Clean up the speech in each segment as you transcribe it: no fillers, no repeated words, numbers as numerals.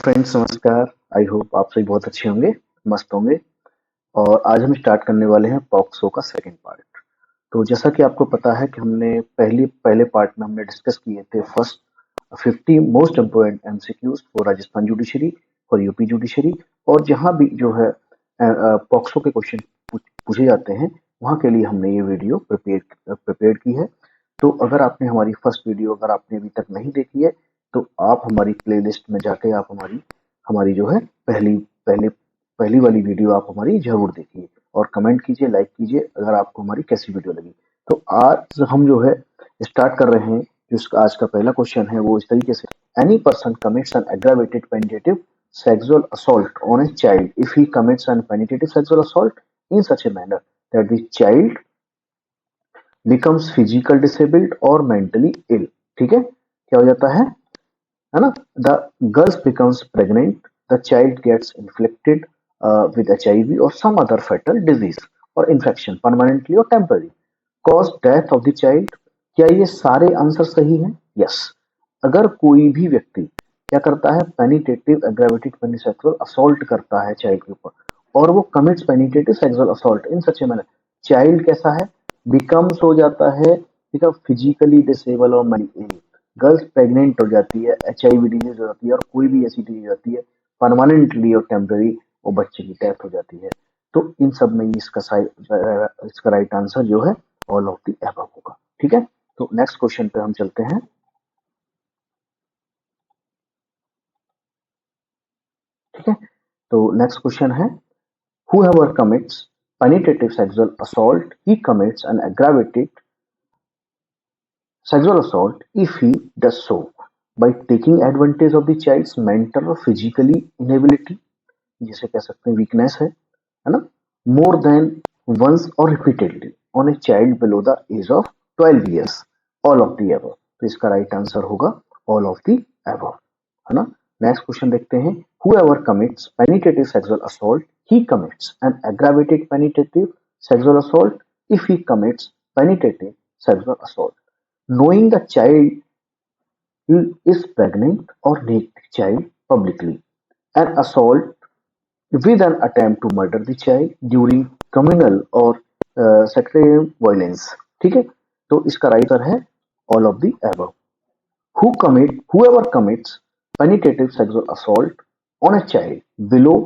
Friends नमस्कार। I hope आप सभी बहुत अच्छे होंगे, मस्त होंगे। और आज हम स्टार्ट करने वाले हैं पॉक्सो का सेकंड पार्ट। तो जैसा कि आपको पता है कि हमने पहले पार्ट में हमने डिस्कस किए थे first 50 most important MCQs for Rajasthan judiciary, for UP judiciary. और जहां भी जो है पॉक्सो के क्वेश्चन पूछे जाते हैं वहां के लिए हमने ये वीडियो प्रिपेयर की है। तो अगर आपने हमारी फर्स्ट वीडियो अगर आपने अभी तक नहीं देखी है तो आप हमारी प्लेलिस्ट में जाके आप हमारी हमारी जो है पहले पहली वाली वीडियो आप हमारी जरूर देखिए और कमेंट कीजिए, लाइक कीजिए अगर आपको हमारी कैसी वीडियो लगी। तो आज हम जो है स्टार्ट कर रहे हैं। जो आज का पहला क्वेश्चन है वो इस तरीके से, any person commits an aggravated penetrative sexual assault on a child if he commits an penetrative sexual assault in such a manner that the child becomes physical disabled or mentally ill। ठीक है, क्या हो जाता है ना? The girls becomes pregnant, the child gets inflicted with HIV or some other fatal disease or infection permanently or temporary, cause death of the child। क्या ये सारे आंसर सही हैं? यस। अगर कोई भी व्यक्ति क्या करता है, पेनिटेटिव एग्रावेटेड पेनिसेक्सुअल असॉल्ट करता है चाइल्ड के ऊपर और वो commits penetrative sexual assault in such a manner, child कैसा है, बिकम्स हो जाता है, ठीक है, फिजिकली डिसेबल और मेंटली। गर्ल्स प्रेग्नेंट हो जाती है, एचआईवी डिजीज हो जाती है और कोई भी ऐसी डिजीज हो जाती है परमानेंटली और टेम्पररी, वो बच्चे की डेथ हो जाती है। तो इन सब में इसका राइट आंसर जो है ऑल ऑफ द एबव होगा। ठीक है, तो नेक्स्ट क्वेश्चन पे हम चलते हैं। ठीक है, तो नेक्स्ट क्वेश्चन है, whoever commits penetrative sexual assault he commits an aggravated sexual assault if he does so by taking advantage of the child's mental or physically inability, जिसे कह सकते हैं वीकनेस है ना, मोर देन वंस और repeatedly on a child below the age of 12 years, all of the above. तो इसका right answer होगा ऑल ऑफ द एबव, है ना। नेक्स्ट क्वेश्चन देखते हैं, whoever commits penetrative sexual assault he commits an aggravated penetrative sexual assault if he commits penetrative sexual assault knowing the child is pregnant or naked child publicly, an assault with an attempt to murder the child during communal or sectarian violence। ठीक है, तो इसका right answer है all of the above. Whoever commits penetrative sexual assault on a child below,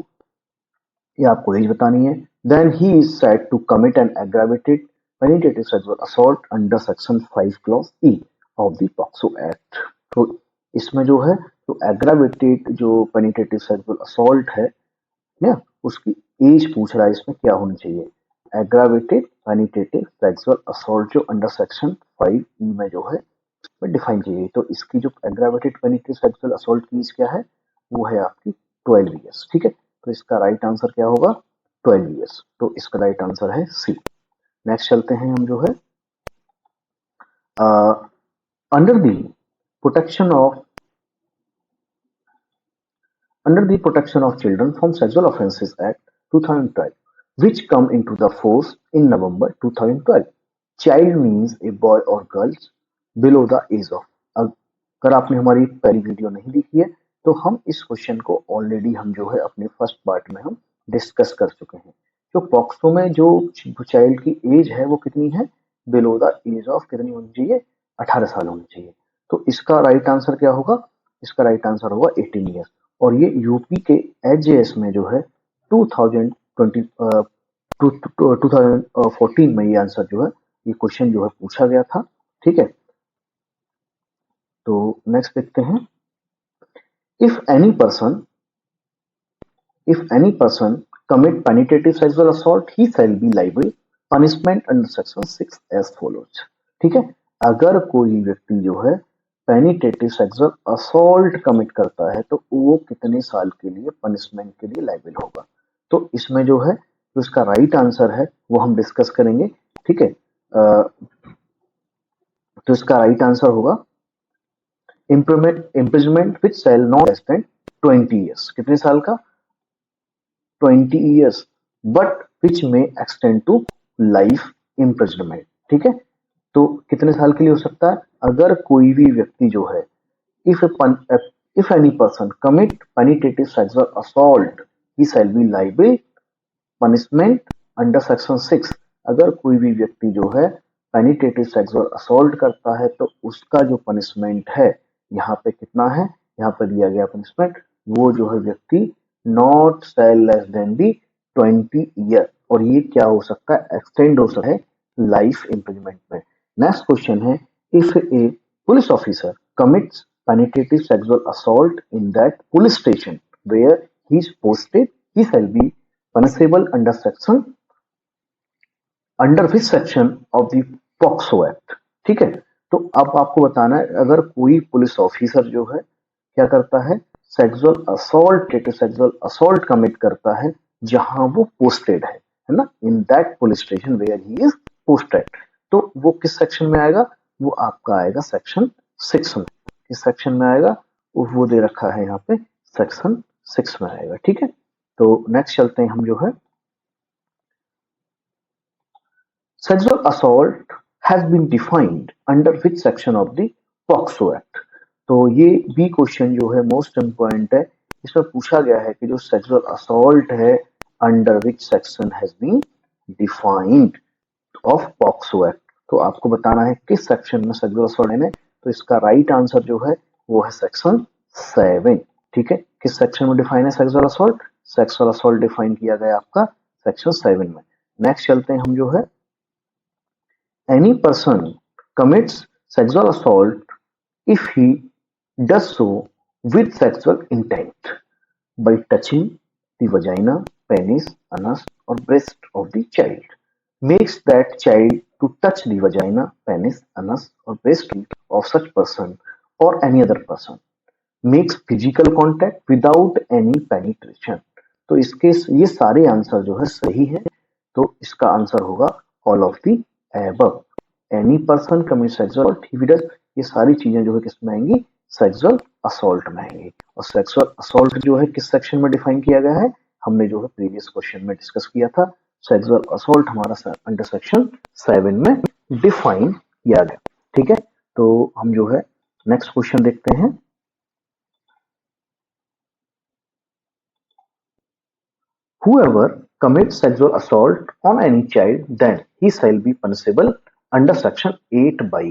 ये आपको as बतानी है, then he is said to commit an aggravated penetrative sexual assault under section 5 clause E of the POCSO Act। तो इसमें जो है, तो aggravated जो पेनिटेटिव सेक्सुअल असॉल्ट है ना, उसकी एज पूछ रहा है इसमें क्या होनी चाहिए। एग्रावेटेड पेनिटेटिव सेक्सुअल असॉल्ट जो अंडर सेक्शन 5 ई में जो है उसमें डिफाइन की गई, तो इसकी जो एग्रावेटेड पेनिटेटिव सेक्सुअल असॉल्ट की एज क्या है, वो है आपकी 12 ईयर्स। ठीक है, तो इसका राइट आंसर क्या होगा, 12 ईयर्स। तो इसका राइट आंसर है सी। नेक्स्ट चलते हैं हम जो है, under the protection of Under the Protection of Children from Sexual Offences Act 2012, which come into the force in November 2012, child means a boy or girl below the age of। अगर आपने हमारी पहली video नहीं देखी है तो हम इस क्वेश्चन को ऑलरेडी हम जो है अपने फर्स्ट पार्ट में हम डिस्कस कर चुके हैं। जो पॉक्सो में जो चाइल्ड की एज है वो कितनी है, बिलो द एज ऑफ कितनी होनी चाहिए, 18 साल होनी चाहिए। तो इसका राइट आंसर क्या होगा, इसका राइट आंसर होगा 18 ईयर्स। और ये यूपी के एचजेएस में जो है 2020 2014 में ये आंसर जो है, ये क्वेश्चन जो है पूछा गया था। ठीक है, तो नेक्स्ट देखते हैं, if any person commit penetrative sexual assault he shall be liable punishment under section 6 as follows। ठीक है, अगर कोई व्यक्ति जो है पेनिटेटिव सेक्सुअल असॉल्ट कमिट करता है तो वो कितने साल के लिए पनिशमेंट के लिए लायबल होगा। तो इसमें जो है, जो इसका राइट आंसर है वो हम डिस्कस करेंगे। ठीक है, तो इसका राइट आंसर होगा imprisonment which shall not less than 20 years. कितने साल का, 20 ईयर्स, बट विच में एक्सटेंड टू लाइफ इम्प्रिजमेंट। ठीक है, तो कितने साल के लिए हो सकता है, अगर कोई भी व्यक्ति जो है, if if any person commit penetrative sexual assault he shall be liable punishment under section 6। अगर कोई भी व्यक्ति जो है पेनिट्रेटिव सेक्सुअल असॉल्ट करता है तो उसका जो पनिशमेंट है यहाँ पे कितना है, यहाँ पर दिया गया पनिशमेंट, वो जो है व्यक्ति not shall less than the 20 year, और ये क्या हो सकता है, एक्सटेंड हो सकता है लाइफ इम्प्रिजमेंट में। नेक्स्ट क्वेश्चन है, if A police officer commits penetrative sexual assault in that police station where he is posted, he shall be punishable under which section of the POCSO Act। ठीक है, तो अब आपको बताना है, अगर कोई पुलिस ऑफिसर जो है क्या करता है, सेक्सुअल असॉल्ट कमिट करता है जहां वो पोस्टेड है ना, in that police station where he is posted, तो वो किस सेक्शन में आएगा, वो आपका आएगा सेक्शन 6 में। किस सेक्शन में आएगा, वो दे रखा है यहाँ पे सेक्शन 6 में आएगा। ठीक है, तो नेक्स्ट चलते हैं हम जो है, sexual assault has been defined under which section of the POCSO act. तो ये भी क्वेश्चन जो है मोस्ट इम्पोर्टेंट है, इसमें पूछा गया है कि जो सेक्सुअल असॉल्ट है under which section has been defined of POCSO act, तो आपको बताना है किस सेक्शन में सेक्सुअल असॉल्ट है। तो इसका राइट आंसर जो है वो है सेक्शन 7। ठीक है, किस सेक्शन में डिफाइन है sexual assault, sexual assault define किया गया आपका सेक्शन 7 में। नेक्स्ट चलते हैं हम जो है, any person commits sexual assault if he does so with sexual intent by touching the vagina, penis, anus or breast of the child, makes that child to touch the vagina, penis, anus or breast of such person or any other person, makes physical contact without any penetration। तो इसके ये सारे answer जो है सही है, तो इसका आंसर होगा all of the above. Any person commit sexual activities, ये सारी चीजें जो है किसमें आएंगी, सेक्सुअल असॉल्ट में आएंगी। और सेक्सुअल असॉल्ट जो है किस सेक्शन में डिफाइन किया गया है, हमने जो है प्रीवियस क्वेश्चन में डिस्कस किया था, सेक्सुअल असॉल्ट हमारा अंडर सेक्शन 7 में डिफाइन किया गया। ठीक है, तो हम जो है नेक्स्ट क्वेश्चन देखते हैं, whoever commits sexual assault on any child then he shall be punishable under section 8 by।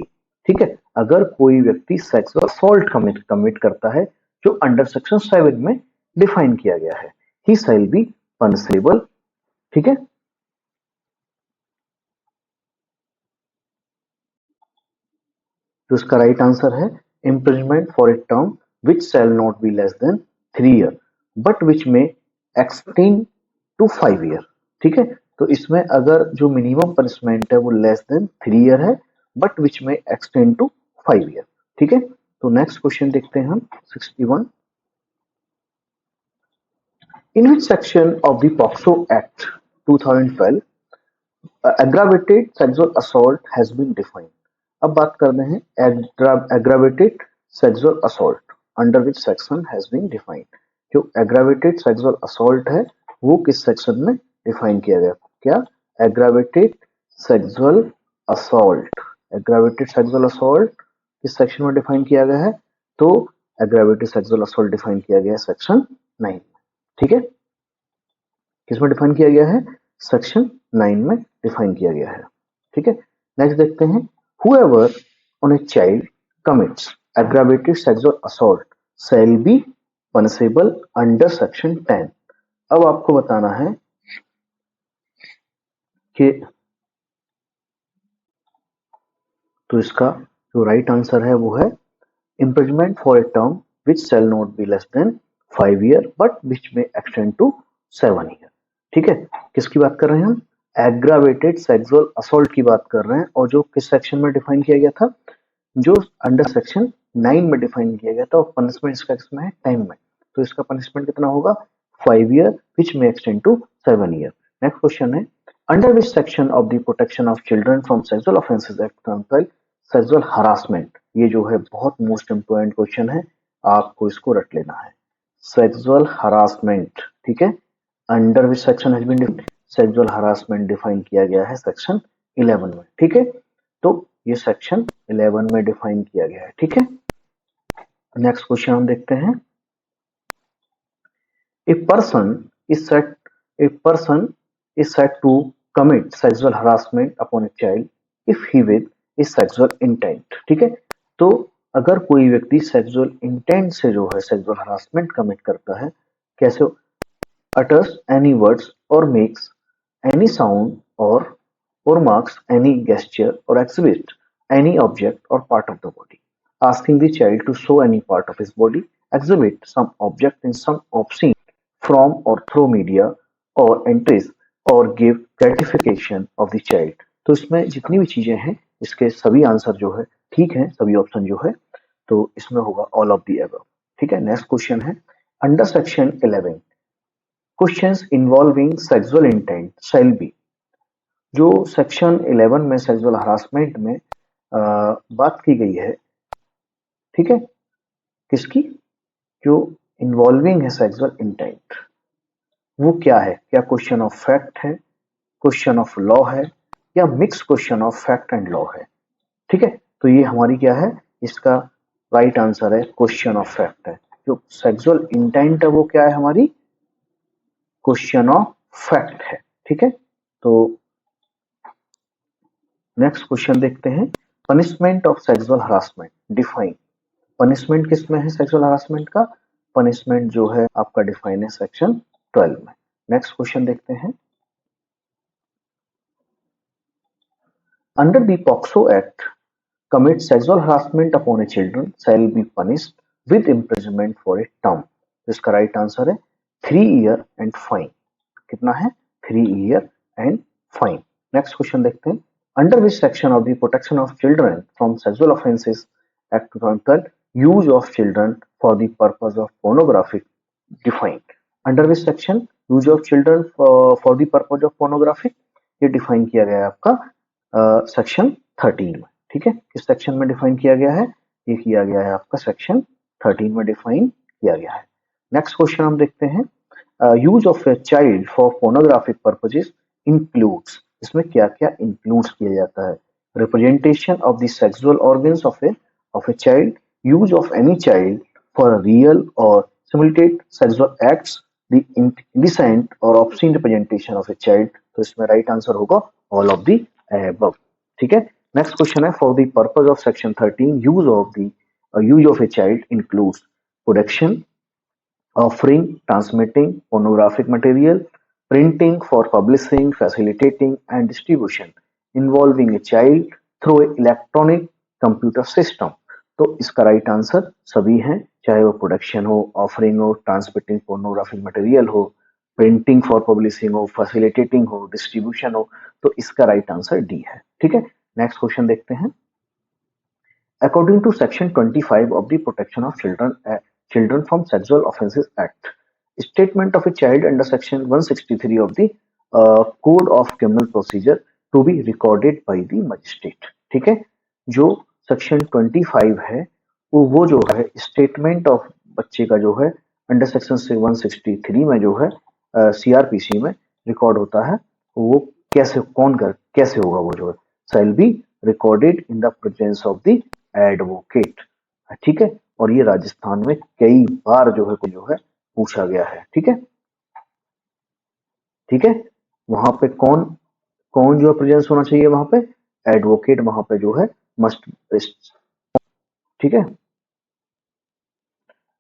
ठीक है, अगर कोई व्यक्ति सेक्सुअल असॉल्ट कमिट करता है जो अंडर सेक्शन 7 में डिफाइन किया गया है, he shall be punishable। ठीक है, तो इसका राइट आंसर है imprisonment for a term which shall not be less than 3 year but which may extend to 5 year। ठीक है, तो इसमें अगर जो मिनिमम पनिशमेंट है वो लेस देन 3 ईयर है बट विच में एक्सटेंड टू 5 ईयर। ठीक है, तो नेक्स्ट क्वेश्चन देखते हैं हम 61, in which section of the POCSO act 2012 aggravated sexual assault has been defined। अब बात करते हैं aggravated sexual assault under which section has been defined। जो aggravated sexual assault है वो किस सेक्शन में डिफाइन किया गया, क्या aggravated sexual assault किस सेक्शन में डिफाइन किया गया है, तो aggravated sexual assault डिफाइन किया गया है सेक्शन 9। ठीक है, किसमें डिफाइन किया गया है, सेक्शन 9 में डिफाइन किया गया है। ठीक है, नेक्स्ट देखते हैं, whoever on a child commits aggravated sexual assault shall be punishable under section 10। अब आपको बताना है कि तो इसका जो राइट आंसर है वो है imprisonment for a term which shall not be less than 5 year but which may extend to 7 year। ठीक है, किसकी बात कर रहे हैं हम, एग्रावेटेड सेक्सुअल असॉल्ट की बात कर रहे हैं, और जो किस सेक्शन में डिफाइन किया गया था, जो अंडर सेक्शन 9 में डिफाइन किया गया था, और पनिशमेंट इसका किसमें है, 10 में, तो इसका पनिशमेंट कितना होगा, 5 ईयर विच में extend to 7 year. Next question है, under which section of the protection of children from sexual offences act sexual harassment, ये जो है बहुत मोस्ट इंपोर्टेंट क्वेश्चन है, आपको इसको रट लेना है, सेक्सुअल हरासमेंट। ठीक है, under which section has been sexual harassment define किया गया है सेक्शन 11 में। ठीक है, तो ये सेक्शन 11 में डिफाइन किया गया है। ठीक है, नेक्स्ट क्वेश्चन हम देखते हैं। A person is said a person is said to commit sexual harassment upon a child if he with is sexual intent। ठीक है, तो अगर कोई व्यक्ति सेक्सुअल इंटेंट से जो है सेक्सुअल हरासमेंट कमिट करता है, कैसे? utters any words or makes any sound or marks any gesture or exhibits any object or part of the body, asking the child to show any part of his body, exhibit some object in some obscene from or through media or entries or give gratification of the child। तो इसमें जितनी भी चीजें हैं इसके सभी answer जो है ठीक है, सभी ऑप्शन जो है, तो इसमें होगा ऑल ऑफ दी अबव। ठीक है, नेक्स्ट क्वेश्चन है under section 11 questions involving sexual intent shall be. जो सेक्शन 11 में सेक्सुअल हरासमेंट में बात की गई है, ठीक है, किसकी? जो इन्वॉल्विंग है सेक्सुअल इंटेंट, वो क्या है? क्या क्वेश्चन ऑफ फैक्ट है, क्वेश्चन ऑफ लॉ है, या mix question of fact and law है? ठीक है, तो ये हमारी क्या है, इसका राइट आंसर है क्वेश्चन ऑफ फैक्ट है। जो सेक्सुअल इंटेंट है वो क्या है हमारी? क्वेश्चन ऑफ फैक्ट है। ठीक है, तो नेक्स्ट क्वेश्चन देखते हैं। Punishment of sexual harassment define. Punishment किसमें है सेक्सुअल हरासमेंट का? पनिशमेंट जो है आपका डिफाइन है सेक्शन 12 में। नेक्स्ट क्वेश्चन देखते हैं। Under the POCSO act commit sexual harassment upon a children shall be punished with imprisonment for a term। तो इसका राइट आंसर है 3 ईयर एंड फाइन। कितना है? 3 year and fine. Next question देखते हैं। Under which section of the protection of children from sexual offences act 2012 use of children for the purpose of pornography defined. Under which section use of children for the purpose of pornography, ये define किया गया है आपका section 13 में। ठीक है, किस section में डिफाइन किया गया है? ये किया गया है आपका सेक्शन 13 में डिफाइन किया गया है। नेक्स्ट क्वेश्चन हम देखते हैं। Use of a child for pornographic purposes includes. इसमें क्या क्या इंक्लूड्स किया जाता है? Representation of the sexual organs of a child, use of any child for real और simulated sexual acts, the indecent और obscene representation of a child. तो इसमें राइट आंसर होगा ऑल ऑफ द अबव। ठीक है, नेक्स्ट क्वेश्चन है। For the purpose of section 13 use of a child includes production, offering, transmitting pornographic material, printing for publishing, facilitating and distribution involving a child through a electronic computer system। तो इसका right answer सभी हैं, चाहे वो production हो, offering हो, transmitting pornographic material हो, printing for publishing हो, फैसिलिटेटिंग हो, डिस्ट्रीब्यूशन हो, तो इसका राइट आंसर डी है। ठीक है, नेक्स्ट क्वेश्चन देखते हैं। According to Section 25 of the Protection of Children from Sexual Offences Act, statement of a child under Section 163 of the Code of Criminal Procedure to be recorded by the magistrate। ठीक है, जो section 25 है वो जो है statement of बच्चे का जो है अंडर सेक्शन 163 में जो है सीआरपीसी में रिकॉर्ड होता है, वो कैसे होगा? वो जो है शैल be recorded in the presence of the advocate. ठीक है, और ये राजस्थान में कई बार जो है पूछा गया है। ठीक है, ठीक है, वहां पे कौन कौन जो प्रेजेंस होना चाहिए? वहां पे एडवोकेट वहां पे जो है मस्ट। ठीक है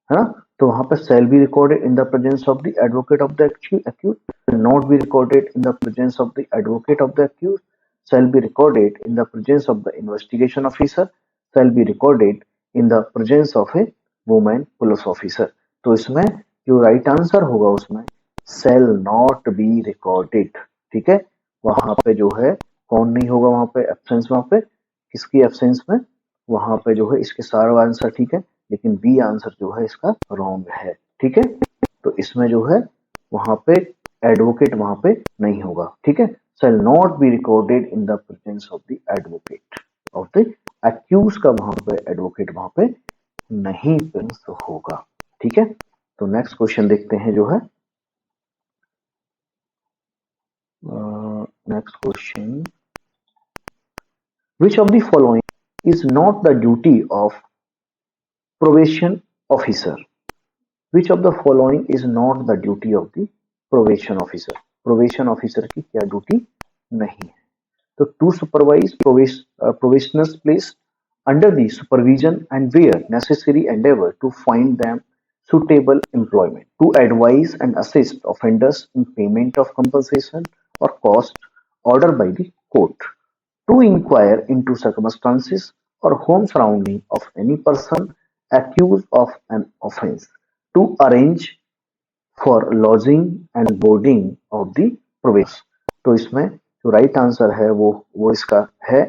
ना, तो वहां पे shall be recorded in the presence of the advocate of the accuse, not be recorded in the presence of the advocate of the accuse, shall be recorded in the presence of the investigation officer, shall be recorded in the presence of a woman police officer। तो इसमें जो right answer होगा उसमें shall not be recorded। ठीक है, वहां पे जो है कौन नहीं होगा? वहां पे एब्सेंस, वहां पे किसकी एब्सेंस में? वहां पे जो है इसके सारा आंसर ठीक है, लेकिन बी आंसर जो है इसका रॉन्ग है। ठीक है, तो इसमें जो है वहां पे एडवोकेट वहां पे नहीं होगा। ठीक है, shall not be recorded in the presence of the advocate of the accused का वहां पे एडवोकेट वहां पे नहीं प्रेजेंस होगा। ठीक है, तो नेक्स्ट क्वेश्चन देखते हैं जो है। Next question, which of the following is not the duty of probation officer, which of the following is not the duty of the probation officer. Probation officer की क्या ड्यूटी नहीं है? तो to supervise probationers placed under the supervision and where necessary endeavor to find them suitable employment, to advise and assist offenders in payment of compensation or cost ordered by the court, to inquire into circumstances or home surrounding of any person accused of an offense, to arrange for lodging and boarding of the probationers। तो इसमें जो right answer है वो इसका है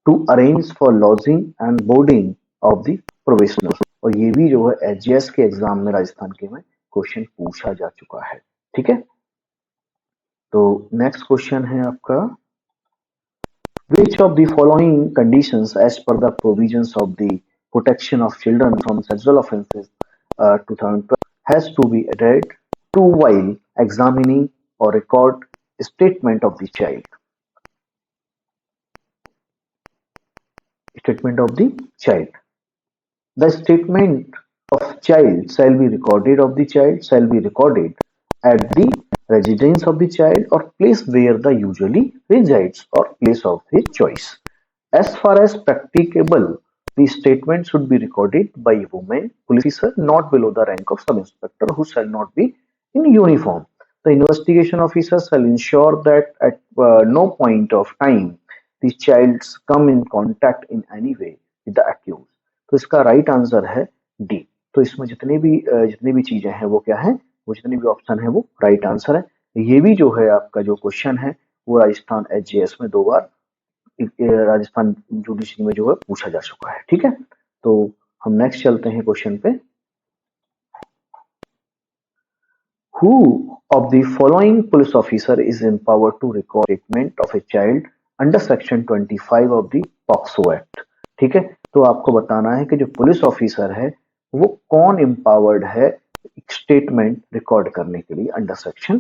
to arrange for lodging and boarding of the probationers. और ये भी जो है एचजीएस के एग्जाम में राजस्थान के में क्वेश्चन पूछा जा चुका है। ठीक है, तो नेक्स्ट क्वेश्चन है आपका, which of the following conditions as per the provisions of the protection of children from sexual offences 2012 has to be adhered to while examining or record statement of the child? Statement of the child. The statement of child shall be recorded at the residence of the child or place where the usually resides or place of his choice. As far as practicable, the statement should be recorded by a woman police officer not below the rank of sub-inspector who shall not be in uniform. The investigation officer shall ensure that at no point of time the childs come in contact in any way with the accused। तो इसका right answer है D. तो इसमें जितनी भी चीजें हैं वो क्या है, वो जितनी भी ऑप्शन है वो राइट आंसर है। ये भी जो है आपका जो क्वेश्चन है वो राजस्थान एचजीएस में 2 बार राजस्थान जुडिशरी में जो है पूछा जा चुका है। ठीक है, तो हम नेक्स्ट चलते हैं क्वेश्चन पे। Who of the following police officer is empowered to record statement of a child under section 25 of the POCSO Act? ठीक है, तो आपको बताना है कि जो पुलिस ऑफिसर है वो कौन एम्पावर्ड है स्टेटमेंट रिकॉर्ड करने के लिए under section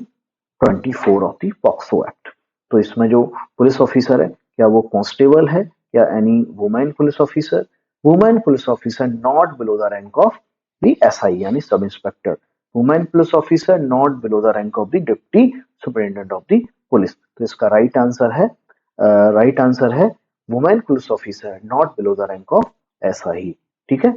24 of the POCSO act. तो इसमें जो पुलिस ऑफिसर है क्या वो कांस्टेबल है या any women police officer? Women police officer not below the rank of the SI यानी sub inspector. Women police officer not below the rank of the deputy superintendent of the police. तो इसका right answer है women police officer not below the rank of SI. ठीक है,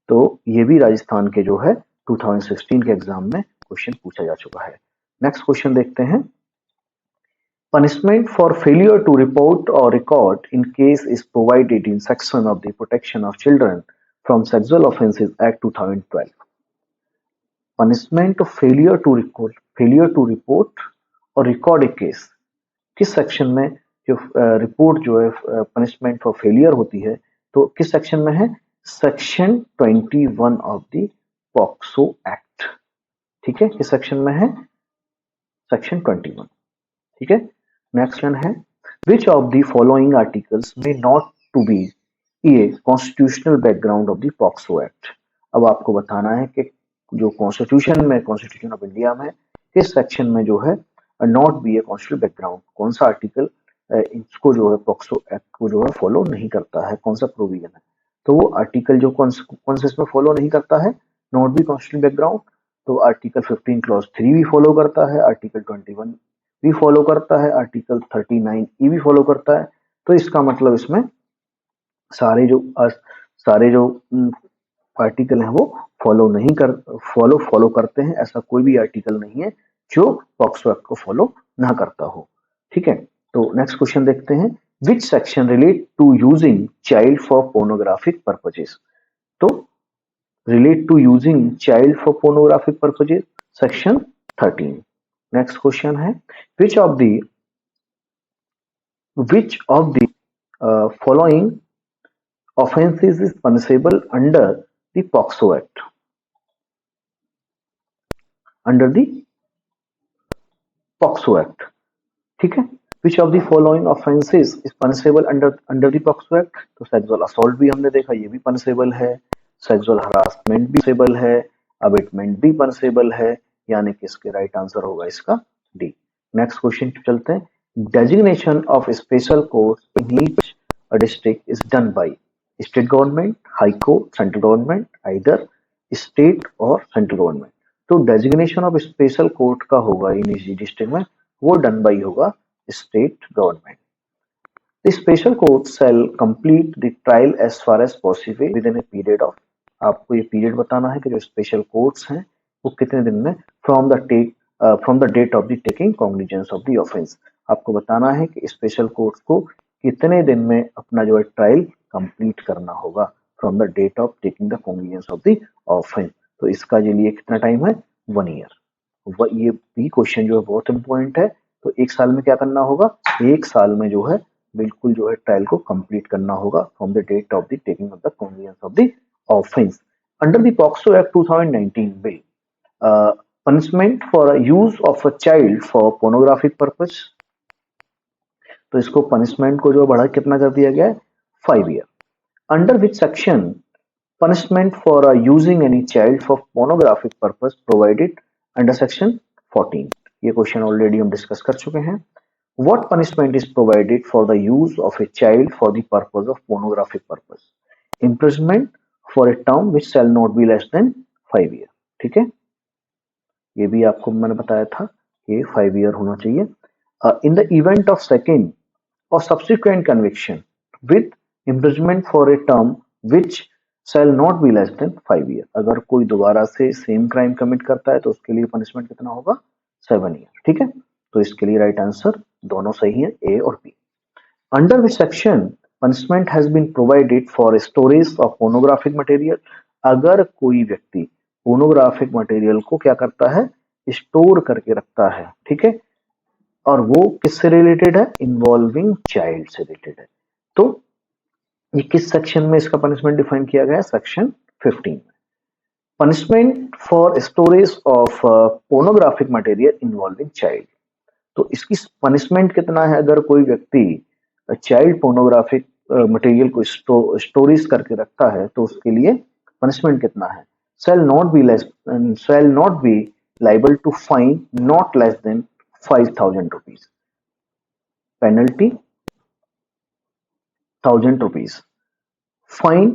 तो ये भी राजस्थान के जो है 2016 के एग्जाम में क्वेश्चन पूछा जा चुका है। नेक्स्ट क्वेश्चन देखते हैं। Punishment for failure to report or record in case is provided in section of the Protection of Children from Sexual Offences Act 2012। Punishment of failure to report और record a case किस section में जो report जो है punishment for failure होती है तो किस सेक्शन में है? Section 21 of the POCSO act. ठीक है, किस सेक्शन में है? सेक्शन 21। ठीक है, नेक्स्ट वन है which of the following articles may not to be a constitutional background of the POCSO act. अब आपको बताना है कि जो कॉन्स्टिट्यूशन ऑफ इंडिया में किस सेक्शन में जो है not be a constitutional background, कौन सा आर्टिकल इसको जो है पॉक्सो एक्ट को जो है फॉलो नहीं करता है, कौन सा प्रोविजन है। तो वो आर्टिकल जो कौन सा इसमें फॉलो नहीं करता है नॉट बी कॉन्स्टिट्यूशनल बैकग्राउंड, तो आर्टिकल 15 क्लॉज 3 भी फॉलो करता है, आर्टिकल 21 भी फॉलो करता है, आर्टिकल 39 ई भी फॉलो करता है। तो इसका मतलब इसमें सारे जो आर्टिकल हैं वो फॉलो करते हैं, ऐसा कोई भी आर्टिकल नहीं है जो पॉक्सो एक्ट को फॉलो ना करता हो। ठीक है, तो नेक्स्ट क्वेश्चन देखते हैं। Which section relate to using child for pornographic purposes? तो relate to using child for pornographic purposes section 13। Next question है which of the following offences is punishable under the POCSO Act? Under the POCSO Act, ठीक है, which of the following offences is punishable under the POCSO Act? तो sexual assault भी हमने देखा, ये भी punishable है, सेक्सुअल हरासमेंट भी पनिशेबल है, अबेटमेंट भी पनिशेबल है, यानी कि इसके राइट आंसर होगा इसका डी। नेक्स्ट क्वेश्चन चलते हैं। Designation of special court in each district is done by. State government, high court, central government, either state और सेंट्रल गवर्नमेंट। तो डेजिग्नेशन ऑफ स्पेशल कोर्ट का होगा इन इसी डिस्ट्रिक्ट में, वो डन बाई होगा state government. The special court shall complete the trial as far as possible within a period of, आपको ये पीरियड बताना है कि जो स्पेशल कोर्ट्स हैं वो कितने दिन में from the date of the taking cognizance of the offence. आपको बताना है कि स्पेशल कोर्ट्स को कितने दिन में अपना जो है ट्रायल कंप्लीट करना होगा from the date of taking the cognizance of the offence. तो इसका के लिए कितना टाइम है, 1 ईयर। ये भी क्वेश्चन जो है बहुत इंपॉर्टेंट है। तो एक साल में क्या करना होगा, एक साल में जो है बिल्कुल जो है ट्रायल को कंप्लीट करना होगा from the date of the taking of the cognizance of the offence. Under the POCSO act 2019 bill, punishment for use of a child for pornographic purpose, तो इसको पनिशमेंट को जो बढ़ा कितना कर दिया गया है, 5 year. Under which section punishment for using any child for pornographic purpose provided, under section 14। ये क्वेश्चन ऑलरेडी हम डिस्कस कर चुके हैं। What punishment is provided for the use of a child for the purpose of pornographic purpose? Imprisonment for a term which shall not be less than 5 year। ठीक है, ये भी आपको मैंने बताया था कि 5 ईयर होना चाहिए। In the event of second और subsequent conviction with imprisonment for a term which shall not be less than 5 year, अगर कोई दोबारा से सेम क्राइम कमिट करता है तो उसके लिए पनिशमेंट कितना होगा, 7 ईयर। ठीक है, तो इसके लिए राइट आंसर दोनों सही है, ए और बी। Under which section punishment has been provided for storage of pornographic material, अगर कोई व्यक्ति पोर्नोग्राफिक मटेरियल को क्या करता है, स्टोर करके रखता है। ठीक है, और वो किससे रिलेटेड है, इन्वॉल्विंग चाइल्ड से रिलेटेड है। तो ये किस सेक्शन में इसका पनिशमेंट डिफाइन किया गया है, सेक्शन 15 में। Punishment for storage of pornographic material involving child, तो इसकी पनिशमेंट कितना है, अगर कोई व्यक्ति चाइल्ड पोर्नोग्राफिक मटेरियल को स्टोरेज करके रखता है तो उसके लिए पनिशमेंट कितना है, shall not be liable to fine not less than 5,000 rupees, penalty 1,000 rupees, fine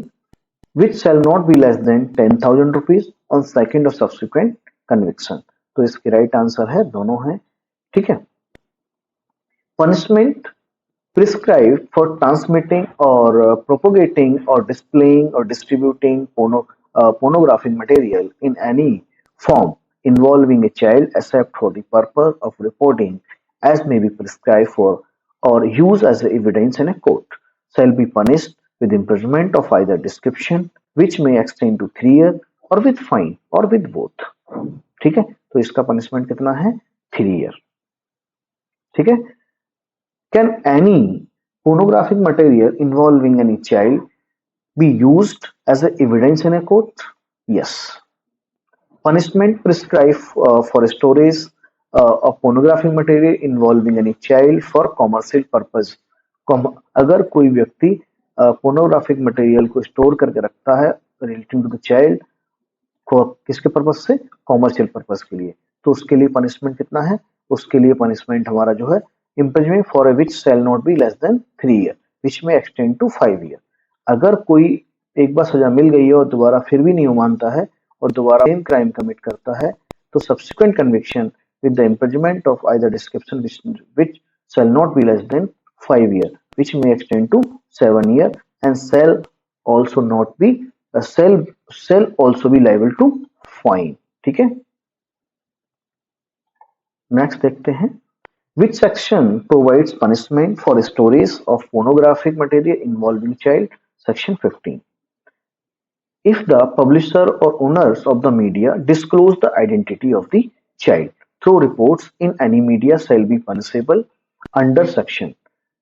which shall not be less than 10,000 rupees on second of subsequent conviction। तो इसके राइट आंसर है, दोनों है। ठीक है, punishment prescribed for transmitting or propagating or displaying or distributing pornographic material in any form involving a child except for the purpose of reporting as may be prescribed for or used as evidence in a court shall be punished with imprisonment of either description which may extend to 3 years or with fine or with both। ठीक है, तो इसका punishment कितना है, 3 year. ठीक है, can any pornographic material involving any child be used as a evidence in a court? Yes। Punishment prescribed for storage of pornographic material involving any child for commercial purpose। अगर कोई व्यक्ति pornographic material को store करके रखता है relating to the child, किसके purpose से, commercial purpose के लिए, तो उसके लिए पनिशमेंट कितना है, उसके लिए पनिशमेंट हमारा जो है imprisonment for a which shall not be less than 3 year which may extend to 5 year। अगर कोई एक बार सजा मिल गई है और दोबारा फिर भी नहीं मानता है और दोबारा सेम क्राइम कमिट करता है तो subsequent conviction with the imprisonment of either description which shall not be less than 5 year which may extend to 7 year and shall also not be shall also be liable to fine। ठीक है, next देखते हैं, which section provides punishment for storage of pornographic material involving child, section 15। If the publisher or owners of the media disclose the identity of the child through reports in any media shall be punishable under section।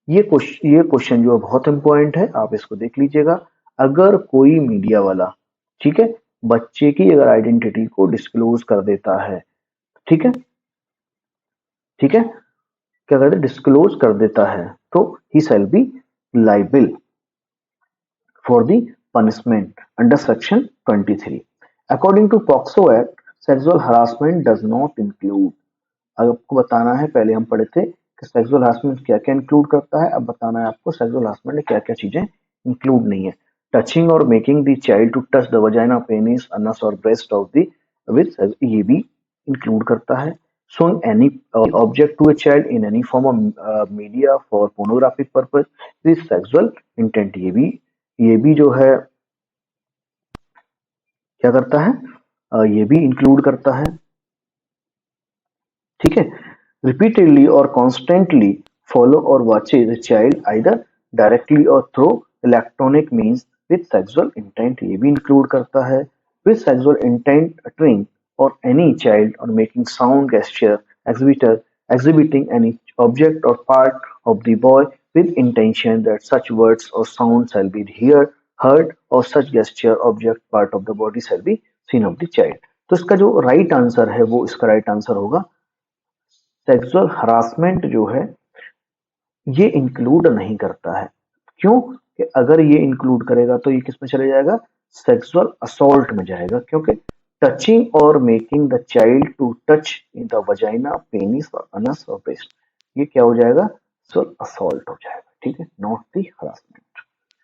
ये question जो बहुत important है, आप इसको देख लीजिएगा। अगर कोई मीडिया वाला, ठीक है, बच्चे की अगर आइडेंटिटी को डिस्क्लोज कर देता है, ठीक है, ठीक है, क्या कहते हैं, डिस्क्लोज कर देता है, तो he shall be liable for the punishment under section 23। According to POCSO act sexual harassment does not include, आपको बताना है, पहले हम पढ़े थे कि सेक्सुअल हरासमेंट क्या क्या इंक्लूड करता है, अब बताना है आपको सेक्सुअल हरासमेंट में क्या क्या चीजें इंक्लूड नहीं है। टचिंग और making the child to touch the vagina, penis, anus और ब्रेस्ट ऑफ द विद, ये भी इंक्लूड करता है। Showing any object to a child in any form of media for pornographic purpose with sexual intent, ये भी जो है क्या करता है, ये भी इंक्लूड करता है। ठीक है। रिपीटेडली और कॉन्स्टेंटली फॉलो और watches a child either directly or through electronic means with sexual intent, ये भी इंक्लूड करता है। with sexual intent uttering or any child or making sound gesture exhibiting any object or part of the boy with intention that such words or sound shall be heard or such gesture object part of the body shall be seen of the child। तो इसका जो right answer है वो इसका right answer होगा sexual harassment जो है ये इंक्लूड नहीं करता है। क्यों? कि अगर ये इंक्लूड करेगा तो ये किस में चले जाएगा, सेक्सुअल असॉल्ट में जाएगा, क्योंकि टचिंग और making the child to touch in the vagina, penis और अनस और ब्रेस्ट, ये क्या हो जाएगा, सेक्सुअल असॉल्ट हो जाएगा। ठीक है, not the harassment.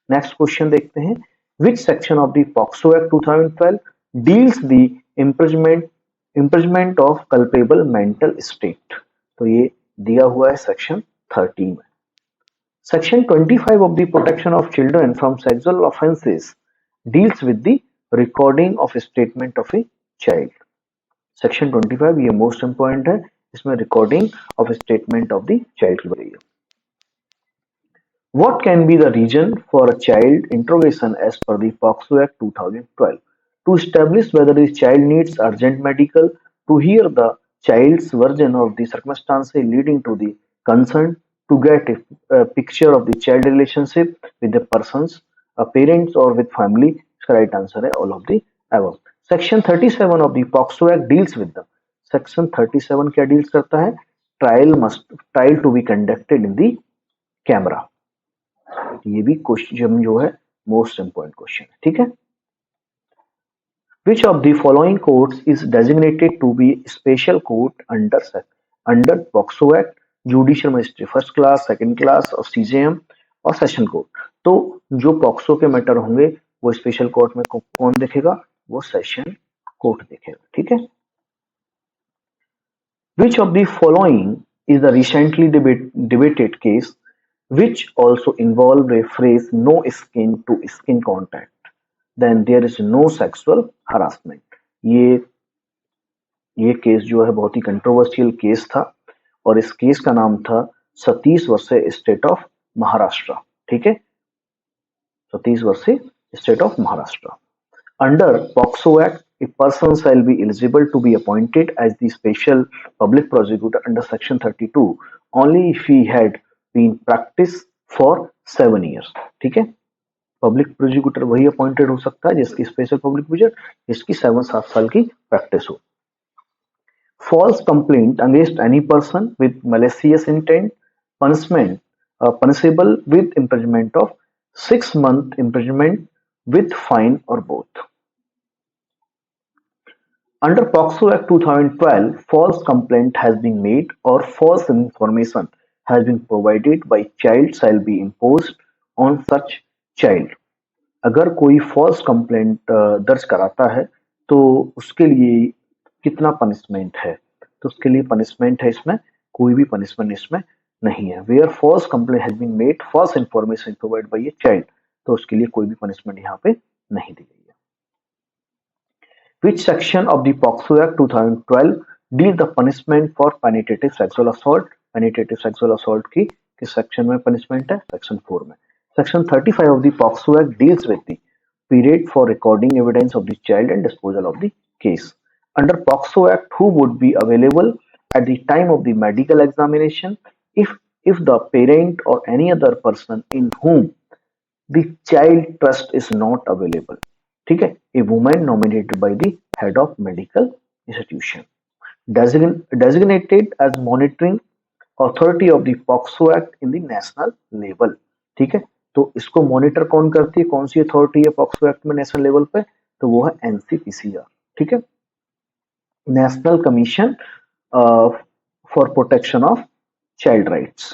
Next question देखते हैं, which section of the POCSO act 2012 deals the imprisonment of culpable mental state, तो ये दिया हुआ है सेक्शन 30 में। Section 25 of the Protection of Children from Sexual Offences deals with the recording of statement of a child। Section 25 ये most important है, इसमें recording of statement of the child की बात है। What can be the reason for a child interrogation as per the POCSO Act 2012? To establish whether the child needs urgent medical, to hear the child's version of the circumstances leading to the concern, to get a picture of the child relationship with the persons, parents or with family। इसका right answer है all of the above। Section 37 of the POCSO Act deals with the, Section 37 क्या deals करता है, trial to be conducted in the camera। ये भी question जो है most important question है। ठीक है, which of the following courts is designated to be special court under POCSO act, judicial magistrate first class, second class और CJM और session court. तो जो पॉक्सो के मैटर होंगे वो स्पेशल कोर्ट में कौन देखेगा, वो सेशन कोर्ट देखेगा। ठीक है, which of the following is the recently debated case which also involve a phrase no skin to skin contact, then there is no sexual harassment। ये केस जो है बहुत ही कंट्रोवर्शियल केस था और इस केस का नाम था Satish versus state of Maharashtra. ठीक है, Satish versus state of Maharashtra. Under POCSO act a person shall be eligible to be appointed as the special public prosecutor under section 32 only if he had been practice for 7 years। ठीक है, public prosecutor वही appointed हो सकता है जिसकी special public prosecutor जिसकी 7 साल की प्रैक्टिस हो। False complaint against any person with malicious intent, punishment punishable with imprisonment of 6 month imprisonment with fine or both। Under POCSO Act 2012, false complaint has been made or false information has been provided by child shall be imposed on such child। अगर कोई false complaint दर्ज कराता है तो उसके लिए कितना punishment है, तो उसके लिए पनिशमेंट है इसमें कोई भी पनिशमेंट इसमें नहीं है। Where false complaint has been made, false information provided by a child, तो उसके लिए कोई भी पनिशमेंट यहाँ पे नहीं दी गई है। Which section of the POCSO Act 2012 deal the punishment for penetrative sexual assault? Penetrative sexual assault की किस सेक्शन में पनिशमेंट है, सेक्शन 4 में। Section 35 of the POCSO Act deals with the period for recording evidence of the child and disposal of the case। Under POCSO Act, who would be available at the time of the medical examination if the parent or any other person in whom the child trust is not available। ठीक है, a women nominated by the head of medical institution, designated as monitoring authority of the POCSO Act in the national level। ठीक है, तो इसको monitor कौन करती है, कौन सी अथॉरिटी है पॉक्सो एक्ट में नेशनल लेवल पे, तो वो है एनसीपीसीआर। ठीक है, national commission for protection of child rights.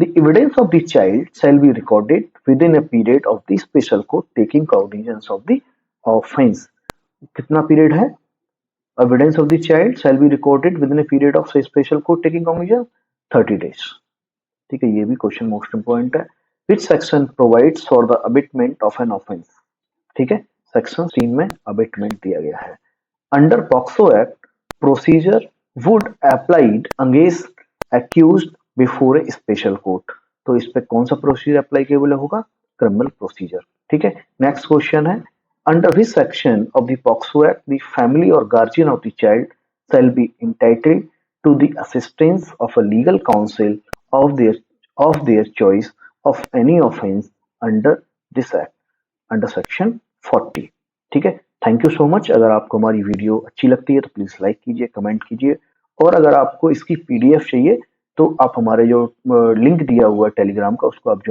The evidence of the child shall be recorded within a period of the special court taking cognizance of the offense. कितना period है? Evidence of the child shall be recorded within a period of special court taking cognizance 30 days. ठीक है, ये भी question most important है. Which section provides for the abatement of an offense? ठीक है, section 3 में अबेटमेंट दिया गया है. Under POCSO act procedure would applied against accused before a special court. तो इस पे कौन सा प्रोसीजर अप्लीकेबल होगा? Criminal procedure. ठीक है. नेक्स्ट क्वेश्चन है, under which section of the POCSO act the family और guardian of the child shall be entitled to the assistance of a legal counsel of their choice of any offense under this act, under section 40. ठीक है. Thank you so much. अगर आपको हमारी video अच्छी लगती है तो प्लीज लाइक कीजिए, कमेंट कीजिए, और अगर आपको इसकी पीडीएफ चाहिए तो आप हमारे जो लिंक दिया हुआ है टेलीग्राम का उसको आप